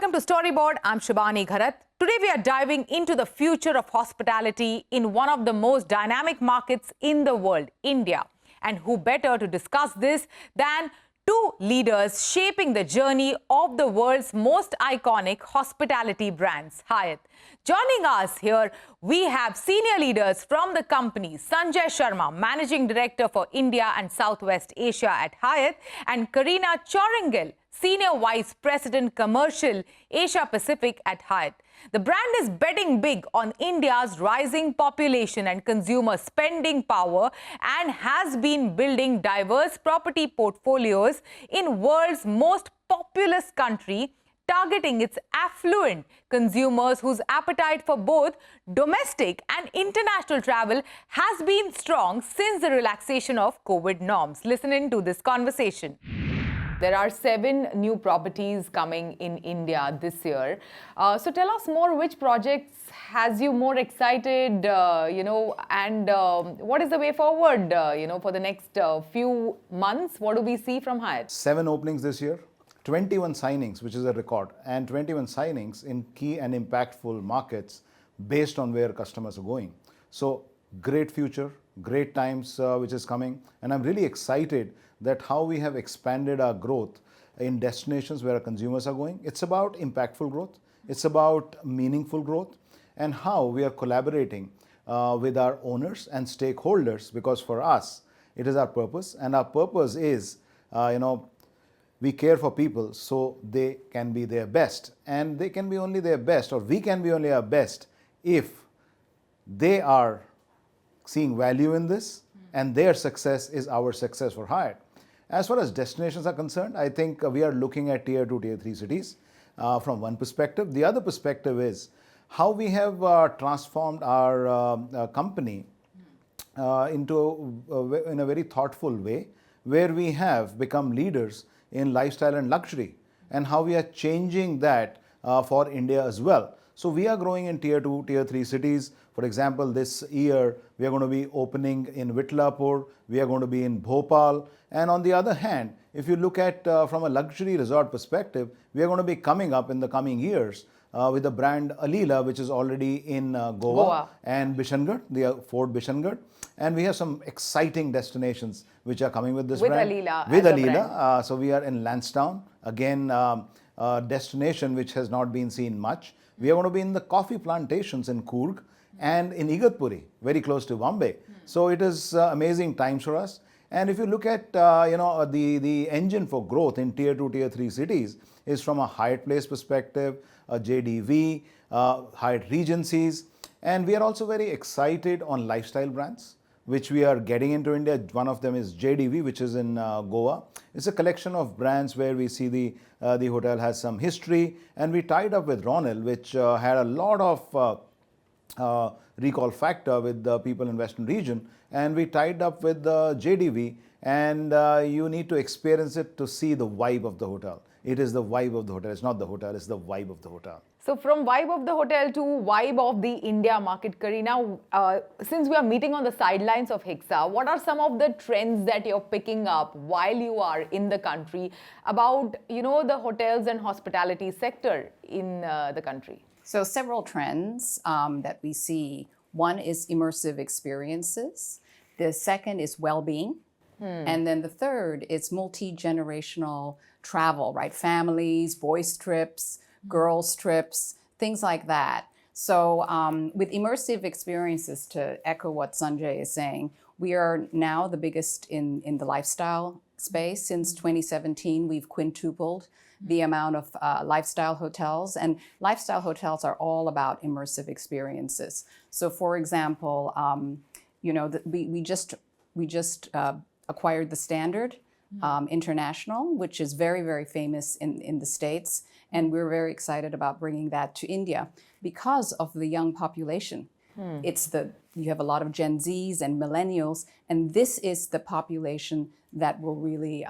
Welcome to Storyboard. I'm Shibani Gharat. Today we are diving into the future of hospitality in one of the most dynamic markets in the world, India. And who better to discuss this than two leaders shaping the journey of the world's most iconic hospitality brands, Hyatt. Joining us here, we have senior leaders from the company, Sunjae Sharma, Managing Director for India and Southwest Asia at Hyatt, and Carina Chorengel, Senior Vice President Commercial Asia Pacific at Hyatt. The brand is betting big on India's rising population and consumer spending power and has been building diverse property portfolios in world's most populous country, targeting its affluent consumers whose appetite for both domestic and international travel has been strong since the relaxation of COVID norms. Listen in to this conversation. There are 7 new properties coming in India this year. So tell us more, which projects has you more excited, and what is the way forward, for the next few months? What do we see from Hyatt? 7 openings this year, 21 signings, which is a record, and 21 signings in key and impactful markets based on where customers are going. So great future, great times which is coming, and I'm really excited that how we have expanded our growth in destinations where our consumers are going. It's about impactful growth, it's about meaningful growth, and how we are collaborating with our owners and stakeholders, because for us, it is our purpose, and our purpose is, we care for people so they can be their best, and they can be only their best, or we can be only our best if they are seeing value in this, and their success is our success for Hyatt. As far as destinations are concerned, I think we are looking at tier 2, tier 3 cities from one perspective. The other perspective is how we have transformed our company in a very thoughtful way, where we have become leaders in lifestyle and luxury, and how we are changing that for India as well. So we are growing in tier 2, tier 3 cities. For example, this year we are going to be opening in Vitlapur, we are going to be in Bhopal, and on the other hand, if you look at from a luxury resort perspective, we are going to be coming up in the coming years with the brand Alila, which is already in Goa and Bishangarh, the Fort Bishangarh, and we have some exciting destinations which are coming with this brand. With Alila. So we are in Lansdowne, again a destination which has not been seen much. We are going to be in the coffee plantations in Coorg and in Igatpuri, very close to Bombay. So it is amazing times for us. And if you look at the engine for growth in tier 2, tier 3 cities is from a Hyatt Place perspective, a JDV, Hyatt Regencies, and we are also very excited on lifestyle brands which we are getting into India. One of them is JDV, which is in Goa. It's a collection of brands where we see the hotel has some history, and we tied up with Ronel, which had a lot of recall factor with the people in Western region, and we tied up with the JDV, and you need to experience it to see the vibe of the hotel. It is the vibe of the hotel. It's not the hotel, it's the vibe of the hotel. So from vibe of the hotel to vibe of the India market, Carina, since we are meeting on the sidelines of Shiksha, what are some of the trends that you're picking up while you are in the country about, the hotels and hospitality sector in the country? So several trends that we see. One is immersive experiences. The second is well-being. And then the third is multi-generational travel, right? Families, boys trips, girls trips, things like that. So with immersive experiences, to echo what Sunjae is saying, we are now the biggest in the lifestyle space. Since 2017, we've quintupled the amount of lifestyle hotels, and lifestyle hotels are all about immersive experiences. So for example, we just acquired the Standard International, which is very, very famous in the States. And we're very excited about bringing that to India because of the young population. You have a lot of Gen Zs and millennials, and this is the population that will really,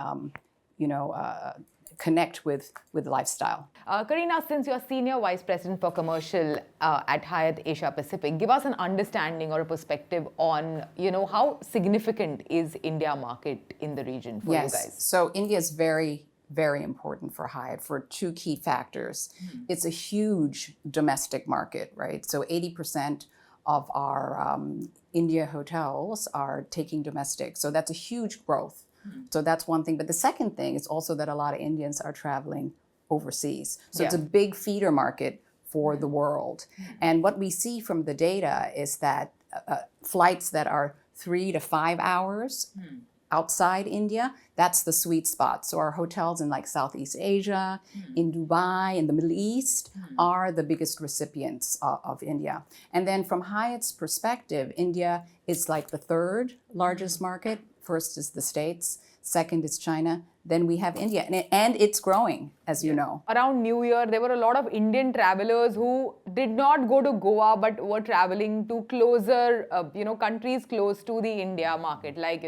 connect with lifestyle. Carina, since you're Senior Vice President for Commercial at Hyatt Asia Pacific, give us an understanding or a perspective on, how significant is India market in the region for you guys? So India is very very important for Hyatt for two key factors. It's a huge domestic market, right? So 80% of our India hotels are taking domestic. So that's a huge growth. So that's one thing. But the second thing is also that a lot of Indians are traveling overseas. So it's a big feeder market for the world. And what we see from the data is that flights that are 3 to 5 hours outside India, that's the sweet spot. So our hotels in like Southeast Asia, in Dubai, in the Middle East are the biggest recipients of India. And then from Hyatt's perspective, India is like the third largest market. First is the States, second is China, then we have India. And it's growing, as you know. Around New Year, there were a lot of Indian travelers who did not go to Goa but were traveling to closer, countries close to the India market, like,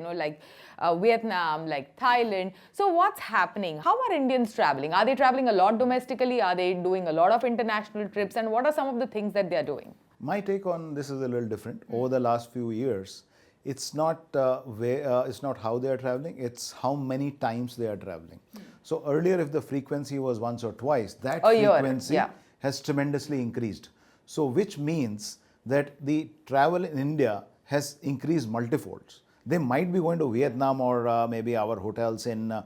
Vietnam, like Thailand. So what's happening? How are Indians traveling? Are they traveling a lot domestically? Are they doing a lot of international trips? And what are some of the things that they're doing? My take on this is a little different. Over the last few years, it's not it's not how they are traveling, it's how many times they are traveling. So earlier, if the frequency was once or twice, that frequency has tremendously increased. So which means that the travel in India has increased multifolds. They might be going to Vietnam or maybe our hotels in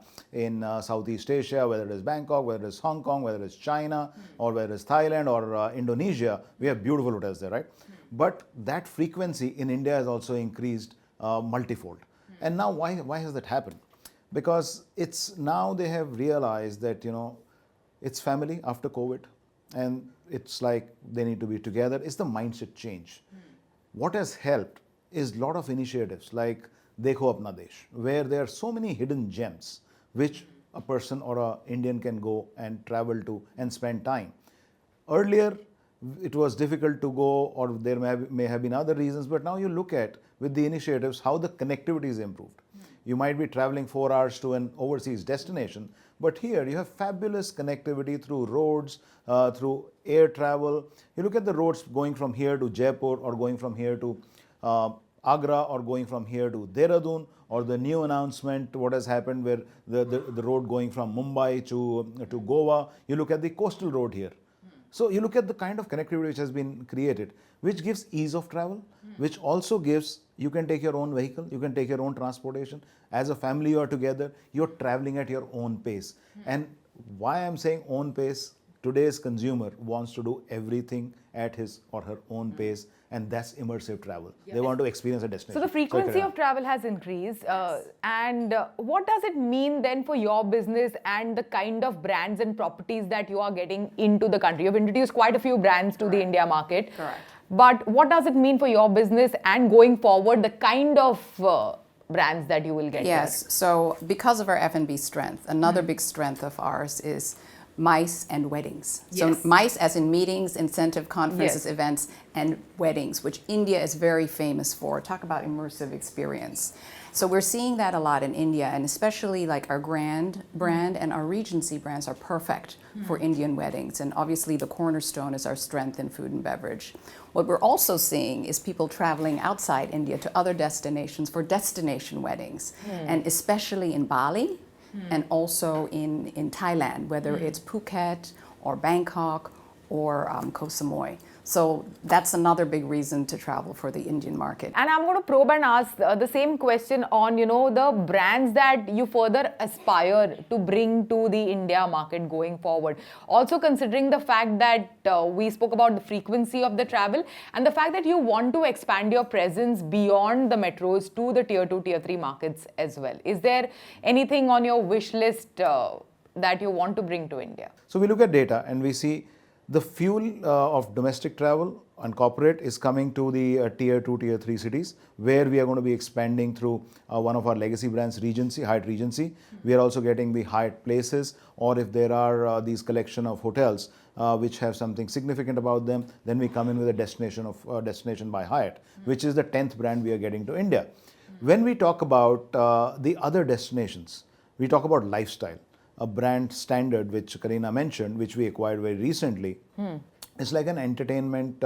Southeast Asia, whether it is Bangkok, whether it is Hong Kong, whether it is China, or whether it is Thailand or Indonesia. We have beautiful hotels there, right? But that frequency in India has also increased multifold. And now why has that happened? Because it's now they have realized that, it's family after COVID and it's like they need to be together. It's the mindset change. What has helped is a lot of initiatives like Dekho Apna Desh, where there are so many hidden gems which a person or an Indian can go and travel to and spend time. Earlier, it was difficult to go, or there may have been other reasons, but now you look at, with the initiatives, how the connectivity is improved. You might be traveling 4 hours to an overseas destination, but here you have fabulous connectivity through roads, through air travel. You look at the roads going from here to Jaipur, or going from here to Agra, or going from here to Dehradun, or the new announcement, what has happened where the road going from Mumbai to Goa. You look at the coastal road here. So you look at the kind of connectivity which has been created, which gives ease of travel, which also gives, you can take your own vehicle, you can take your own transportation. As a family you are together, you're traveling at your own pace. And why I'm saying own pace, today's consumer wants to do everything at his or her own pace, and that's immersive travel. They want to experience a destination. So the frequency of travel has increased. And what does it mean then for your business and the kind of brands and properties that you are getting into the country? You've introduced quite a few brands to the India market. Correct. But what does it mean for your business and going forward, the kind of brands that you will get? Yes. So because of our F&B strength, another big strength of ours is MICE and weddings. So MICE as in meetings, incentive conferences, events, and weddings, which India is very famous for. Talk about immersive experience. So we're seeing that a lot in India, and especially like our Grand brand and our Regency brands are perfect for Indian weddings. And obviously the cornerstone is our strength in food and beverage. What we're also seeing is people traveling outside India to other destinations for destination weddings, and especially in Bali, and also in Thailand, whether it's Phuket or Bangkok or Koh Samui. So that's another big reason to travel for the Indian market. And I'm going to probe and ask the same question on, the brands that you further aspire to bring to the India market going forward. Also considering the fact that we spoke about the frequency of the travel and the fact that you want to expand your presence beyond the metros to the tier 2, tier 3 markets as well. Is there anything on your wish list that you want to bring to India? So we look at data and we see the fuel of domestic travel and corporate is coming to the tier 2, tier 3 cities, where we are going to be expanding through one of our legacy brands, Regency, Hyatt Regency. We are also getting the Hyatt Places, or if there are these collection of hotels which have something significant about them, then we come in with a Destination by Hyatt, which is the 10th brand we are getting to India. When we talk about the other destinations, we talk about lifestyle. A brand Standard, which Karina mentioned, which we acquired very recently, is like an entertainment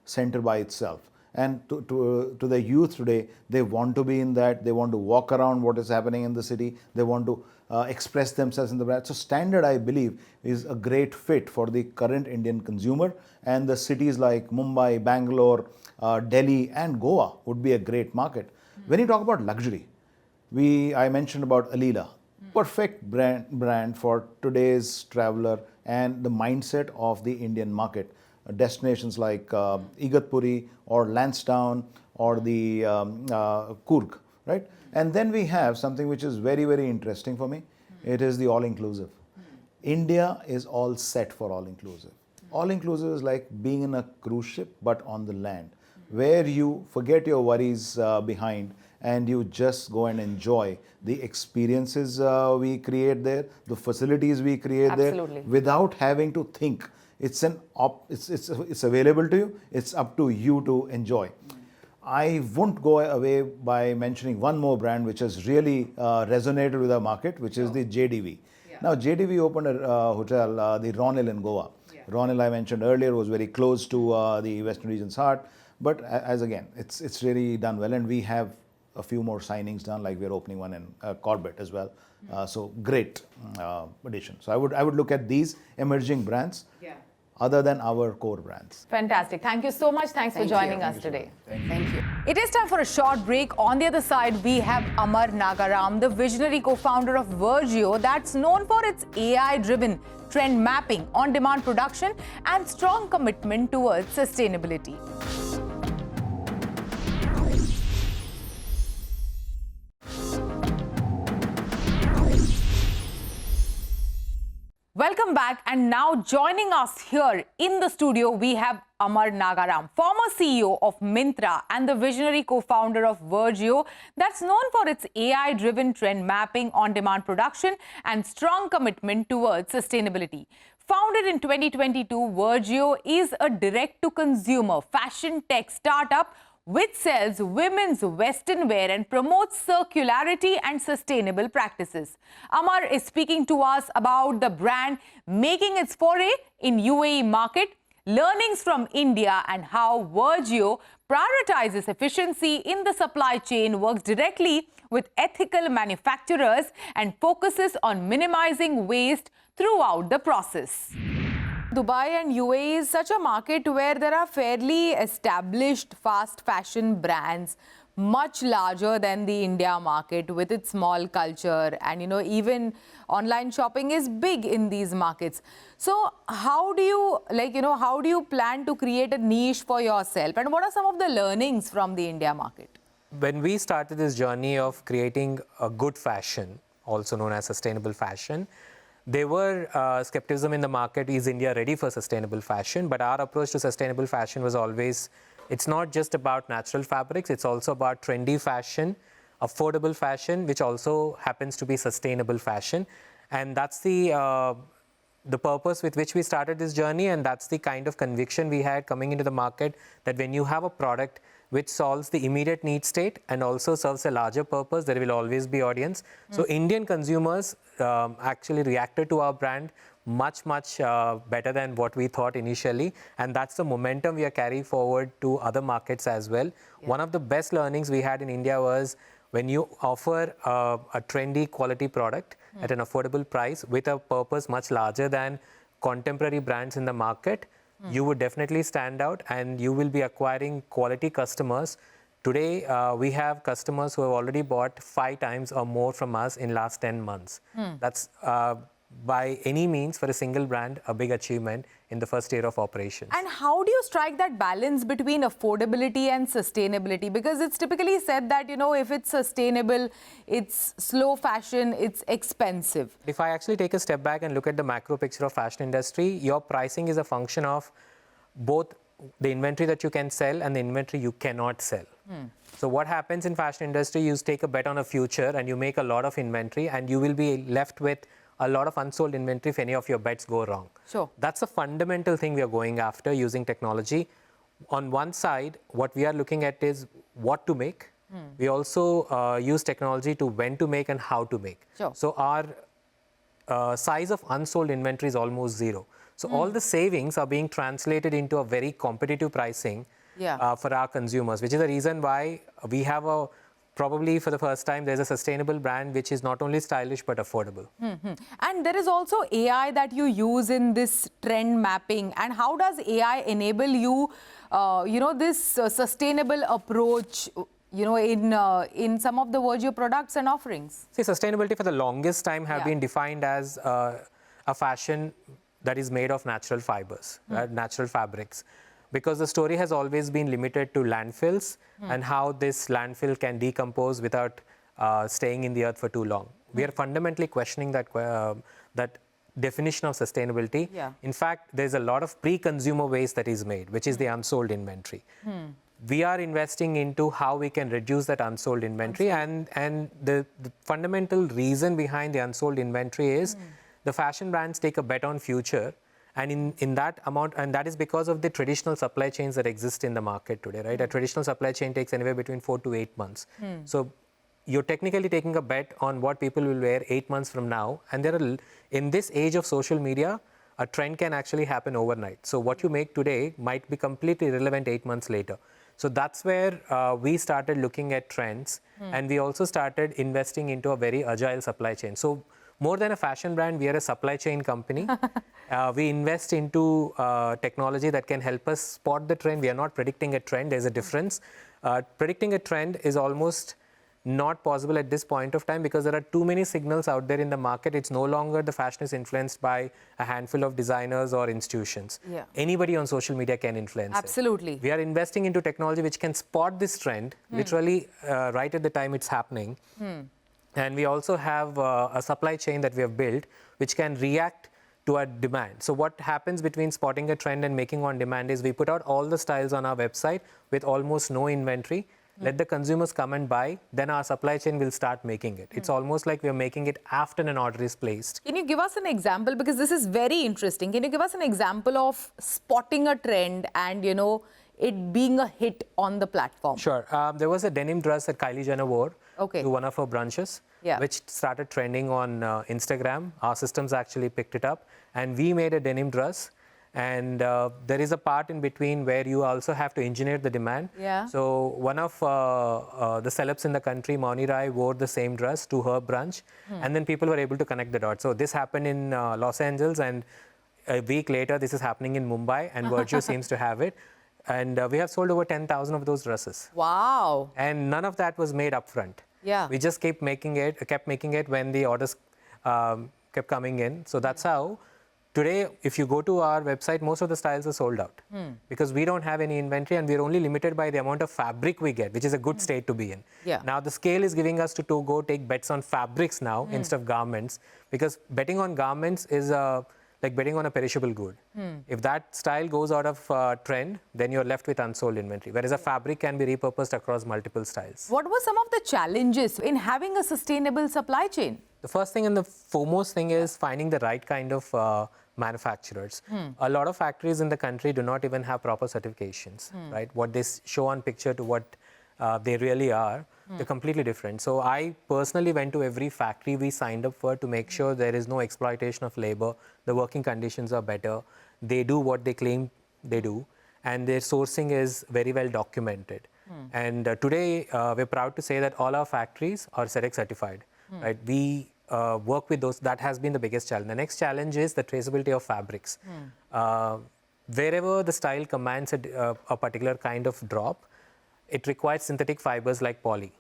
center by itself. And to the youth today, they want to be in that. They want to walk around what is happening in the city. They want to express themselves in the brand. So standard, I believe, is a great fit for the current Indian consumer. And the cities like Mumbai, Bangalore, Delhi and Goa would be a great market. When you talk about luxury, I mentioned about Alila. Perfect brand for today's traveler and the mindset of the Indian market. Destinations like Igatpuri or Lansdowne or the Coorg, right? And then we have something which is very, very interesting for me. It is the all-inclusive. India is all set for all-inclusive. All-inclusive is like being in a cruise ship, but on the land, where you forget your worries behind and you just go and enjoy the experiences we create there, the facilities we create there, without having to think. It's available to you. It's up to you to enjoy. I won't go away by mentioning one more brand which has really resonated with our market, which is the JDV. Now, JDV opened a hotel, the Ronil in Goa. Ronil, I mentioned earlier, was very close to the Western region's heart. But as again, it's really done well, and we have a few more signings done, like we're opening one in Corbett as well. So great addition. So I would look at these emerging brands other than our core brands. Fantastic. Thank you so much. Thanks for joining us today. Thank you. It is time for a short break. On the other side, we have Amar Nagaram, the visionary co-founder of Virgio, that's known for its AI-driven trend mapping, on-demand production, and strong commitment towards sustainability. Welcome back, and now joining us here in the studio, we have Amar Nagaram, former CEO of Myntra and the visionary co-founder of Virgio, that's known for its AI-driven trend mapping, on-demand production, and strong commitment towards sustainability. Founded in 2022, Virgio is a direct-to-consumer fashion tech startup which sells women's Western wear and promotes circularity and sustainable practices. Amar is speaking to us about the brand making its foray in UAE market, learnings from India, and how Virgio prioritizes efficiency in the supply chain, works directly with ethical manufacturers, and focuses on minimizing waste throughout the process. Dubai and UAE is such a market where there are fairly established fast fashion brands, much larger than the India market with its small culture, and even online shopping is big in these markets. So how do you plan to create a niche for yourself, and what are some of the learnings from the India market? When we started this journey of creating a good fashion, also known as sustainable fashion, there were skepticism in the market, is India ready for sustainable fashion? But our approach to sustainable fashion was always, it's not just about natural fabrics, it's also about trendy fashion, affordable fashion, which also happens to be sustainable fashion. And that's the purpose with which we started this journey, and that's the kind of conviction we had coming into the market, that when you have a product which solves the immediate need state and also serves a larger purpose, there will always be audience. So Indian consumers actually reacted to our brand much better than what we thought initially, and that's the momentum we are carrying forward to other markets as well. One of the best learnings we had in India was when you offer a trendy quality product at an affordable price with a purpose much larger than contemporary brands in the market, you would definitely stand out and you will be acquiring quality customers. Today, we have customers who have already bought 5 times or more from us in last 10 months. That's by any means, for a single brand, a big achievement in the first year of operations. And how do you strike that balance between affordability and sustainability? Because it's typically said that, if it's sustainable, it's slow fashion, it's expensive. If I actually take a step back and look at the macro picture of fashion industry, your pricing is a function of both the inventory that you can sell and the inventory you cannot sell. So what happens in fashion industry, you take a bet on a future and you make a lot of inventory and you will be left with a lot of unsold inventory if any of your bets go wrong. Sure. That's a fundamental thing we are going after using technology. On one side, what we are looking at is what to make. We also use technology to when to make and how to make. Sure. So our size of unsold inventory is almost zero. So all the savings are being translated into a very competitive pricing, for our consumers, which is the reason why we have probably for the first time, there's a sustainable brand which is not only stylish but affordable. And there is also AI that you use in this trend mapping. And how does AI enable you, this sustainable approach, in some of the Virgio products and offerings? See, sustainability for the longest time have been defined as a fashion that is made of natural fibers, natural fabrics. Because the story has always been limited to landfills and how this landfill can decompose without staying in the earth for too long. We are fundamentally questioning that definition of sustainability. In fact, there's a lot of pre-consumer waste that is made, which is the unsold inventory. We are investing into how we can reduce that unsold inventory, and the fundamental reason behind the unsold inventory is the fashion brands take a bet on future. And in that amount, and that is because of the traditional supply chains that exist in the market today, right? A traditional supply chain takes anywhere between 4 to 8 months. So you're technically taking a bet on what people will wear 8 months from now. And in this age of social media, a trend can actually happen overnight. So what you make today might be completely irrelevant 8 months later. So that's where we started looking at trends, and we also started investing into a very agile supply chain. So more than a fashion brand, we are a supply chain company. We invest into technology that can help us spot the trend. We are not predicting a trend. There's a difference. Predicting a trend is almost not possible at this point of time because there are too many signals out there in the market. It's no longer the fashion is influenced by a handful of designers or institutions. Anybody on social media can influence Absolutely. it. We are investing into technology which can spot this trend literally right at the time it's happening. And we also have a supply chain that we have built which can react to a demand. So what happens between spotting a trend and making on demand is we put out all the styles on our website with almost no inventory. Let the consumers come and buy, then our supply chain will start making it. It's almost like we're making it after an order is placed. Can you give us an example? Because this is very interesting. Can you give us an example of spotting a trend and, it being a hit on the platform? Sure. There was a denim dress that Kylie Jenner wore to one of her brunches, which started trending on Instagram. Our systems actually picked it up, and we made a denim dress. And there is a part in between where you also have to engineer the demand. So one of the celebs in the country, Mauni Rai, wore the same dress to her brunch, and then people were able to connect the dots. So this happened in Los Angeles, and a week later, this is happening in Mumbai, and Virgio seems to have it. And we have sold over 10,000 of those dresses. Wow. And none of that was made upfront. We just kept making it when the orders kept coming in. So that's how today, if you go to our website, most of the styles are sold out because we don't have any inventory, and we're only limited by the amount of fabric we get, which is a good state to be in. Now, the scale is giving us to go take bets on fabrics now instead of garments, because betting on garments is like betting on a perishable good. If that style goes out of trend, then you're left with unsold inventory, whereas a fabric can be repurposed across multiple styles. What were some of the challenges in having a sustainable supply chain? The first thing and the foremost thing is finding the right kind of manufacturers. A lot of factories in the country do not even have proper certifications, right? What they show on picture to what they really are, they're completely different. So I personally went to every factory we signed up for to make sure there is no exploitation of labor, the working conditions are better, they do what they claim they do, and their sourcing is very well documented. And today, we're proud to say that all our factories are SEDEX certified, right? We work with those. That has been the biggest challenge. The next challenge is the traceability of fabrics. Wherever the style commands a particular kind of drop, it requires synthetic fibers like poly,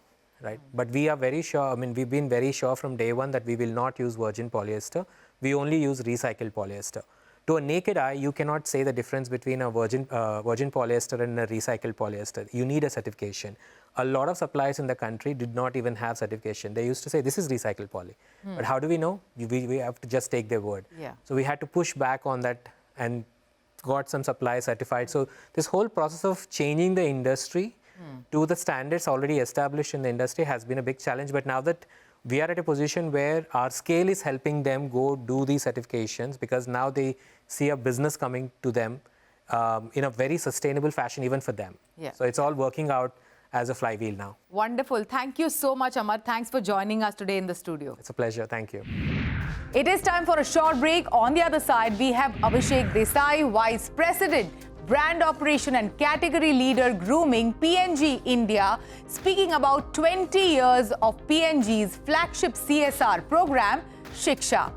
right? But we are very sure, we've been very sure from day one that we will not use virgin polyester. We only use recycled polyester. To a naked eye, you cannot say the difference between a virgin polyester and a recycled polyester. You need a certification. A lot of suppliers in the country did not even have certification. They used to say, this is recycled poly. But how do we know? We have to just take their word. So we had to push back on that and got some suppliers certified. So this whole process of changing the industry to the standards already established in the industry has been a big challenge. But now that we are at a position where our scale is helping them go do these certifications, because now they see a business coming to them in a very sustainable fashion, even for them. So it's all working out as a flywheel now. Wonderful. Thank you so much, Amar. Thanks for joining us today in the studio. It's a pleasure. Thank you. It is time for a short break. On the other side, we have Abhishek Desai, Vice President, brand operation and category leader grooming PNG India, speaking about 20 years of PNG's flagship CSR program, Shiksha.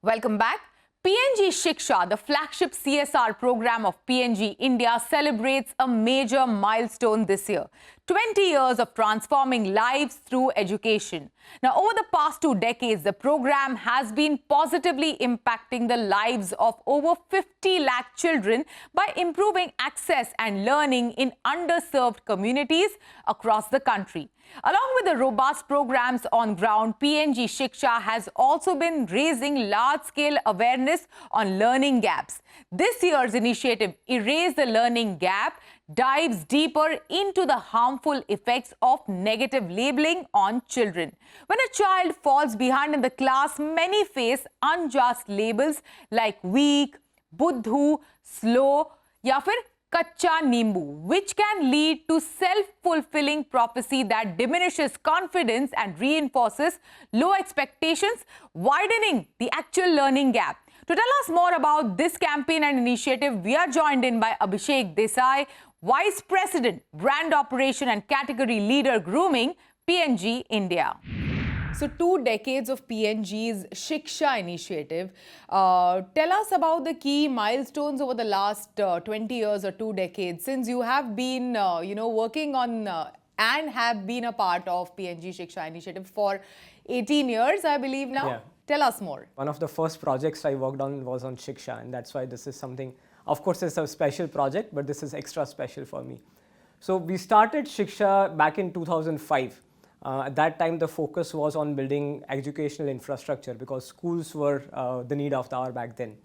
Welcome back. PNG Shiksha, the flagship CSR program of PNG India, celebrates a major milestone this year. 20 years of transforming lives through education. Now, over the past 2 decades, the program has been positively impacting the lives of over 50 lakh children by improving access and learning in underserved communities across the country. Along with the robust programs on ground, PNG Shiksha has also been raising large-scale awareness on learning gaps. This year's initiative, Erase the Learning Gap, dives deeper into the harmful effects of negative labeling on children. When a child falls behind in the class, many face unjust labels like weak, buddhu, slow, ya fir Kacha Nimbu, which can lead to self-fulfilling prophecy that diminishes confidence and reinforces low expectations, widening the actual learning gap. To tell us more about this campaign and initiative, we are joined in by Abhishek Desai, Vice President, Brand Operation and Category Leader Grooming, PNG India. So 2 decades of PNG's Shiksha initiative. Tell us about the key milestones over the last 20 years or 2 decades since you have been, working on and have been a part of PNG Shiksha initiative for 18 years, I believe now. Yeah. Tell us more. One of the first projects I worked on was on Shiksha, and that's why this is something, of course, it's a special project, but this is extra special for me. So we started Shiksha back in 2005. At that time, the focus was on building educational infrastructure because schools were the need of the hour back then.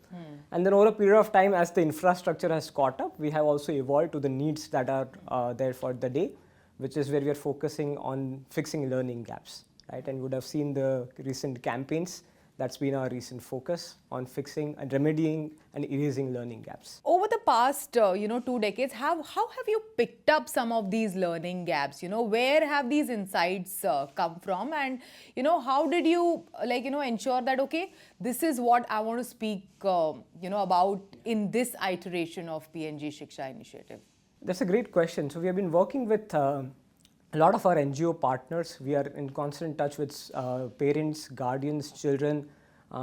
And then over a period of time, as the infrastructure has caught up, we have also evolved to the needs that are there for the day, which is where we are focusing on fixing learning gaps, right? And you would have seen the recent campaigns. That's been our recent focus on fixing and remedying and erasing learning gaps. Over the past, 2 decades, how have you picked up some of these learning gaps? Where have these insights come from? And, how did you, ensure that, okay, this is what I want to speak, about in this iteration of PNG Shiksha initiative? That's a great question. So we have been working with a lot of our NGO partners. We are in constant touch with parents, guardians, children,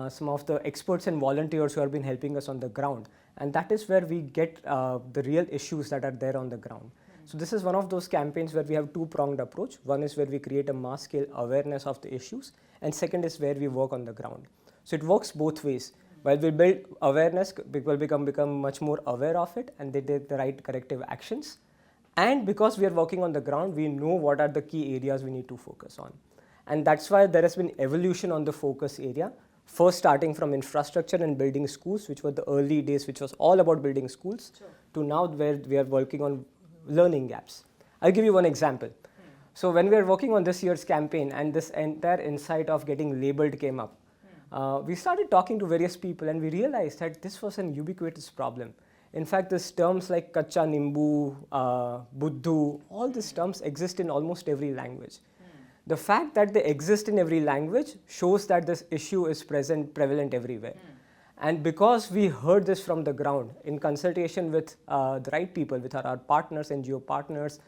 some of the experts and volunteers who have been helping us on the ground. And that is where we get the real issues that are there on the ground. So this is one of those campaigns where we have 2-pronged approach. One is where we create a mass scale awareness of the issues, and second is where we work on the ground. So it works both ways. While we build awareness, people become much more aware of it and they take the right corrective actions. And because we are working on the ground, we know what are the key areas we need to focus on. And that's why there has been evolution on the focus area. First starting from infrastructure and building schools, which were the early days, which was all about building schools, to now where we are working on learning gaps. I'll give you one example. So when we are working on this year's campaign and this entire insight of getting labeled came up, we started talking to various people and we realized that this was an ubiquitous problem. In fact, these terms like Kacha Nimbu, Buddhu, all these terms exist in almost every language. The fact that they exist in every language shows that this issue is prevalent everywhere. And because we heard this from the ground, in consultation with the right people, with our partners, NGO partners,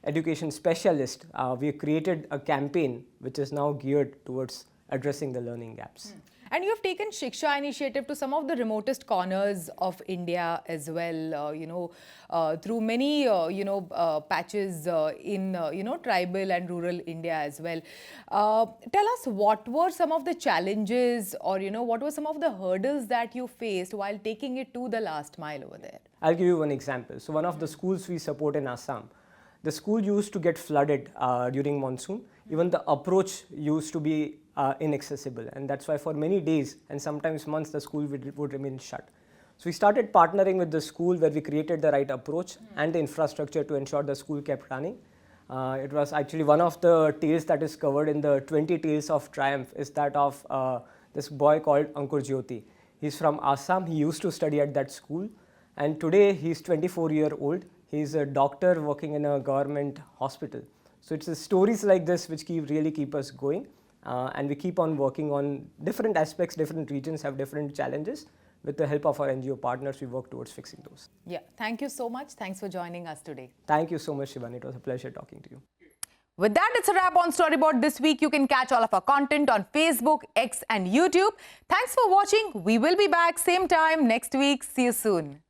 education specialists, we created a campaign which is now geared towards addressing the learning gaps. And you have taken Shiksha initiative to some of the remotest corners of India as well, through many, patches in, tribal and rural India as well. Tell us, what were some of the challenges or, what were some of the hurdles that you faced while taking it to the last mile over there? I'll give you one example. So one of the schools we support in Assam, the school used to get flooded during monsoon. Even the approach used to be inaccessible, and that's why for many days and sometimes months the school would remain shut. So we started partnering with the school where we created the right approach and the infrastructure to ensure the school kept running. It was actually one of the tales that is covered in the 20 Tales of Triumph is that of this boy called Ankur Jyoti. He's from Assam. He used to study at that school, and today he's 24-year-old. He's a doctor working in a government hospital. So it's the stories like this which really keep us going, and we keep on working on different aspects. Different regions have different challenges. With the help of our NGO partners, we work towards fixing those. Yeah, thank you so much. Thanks for joining us today. Thank you so much, Shivani. It was a pleasure talking to you. With that, it's a wrap on Storyboard this week. You can catch all of our content on Facebook, X and YouTube. Thanks for watching. We will be back same time next week. See you soon.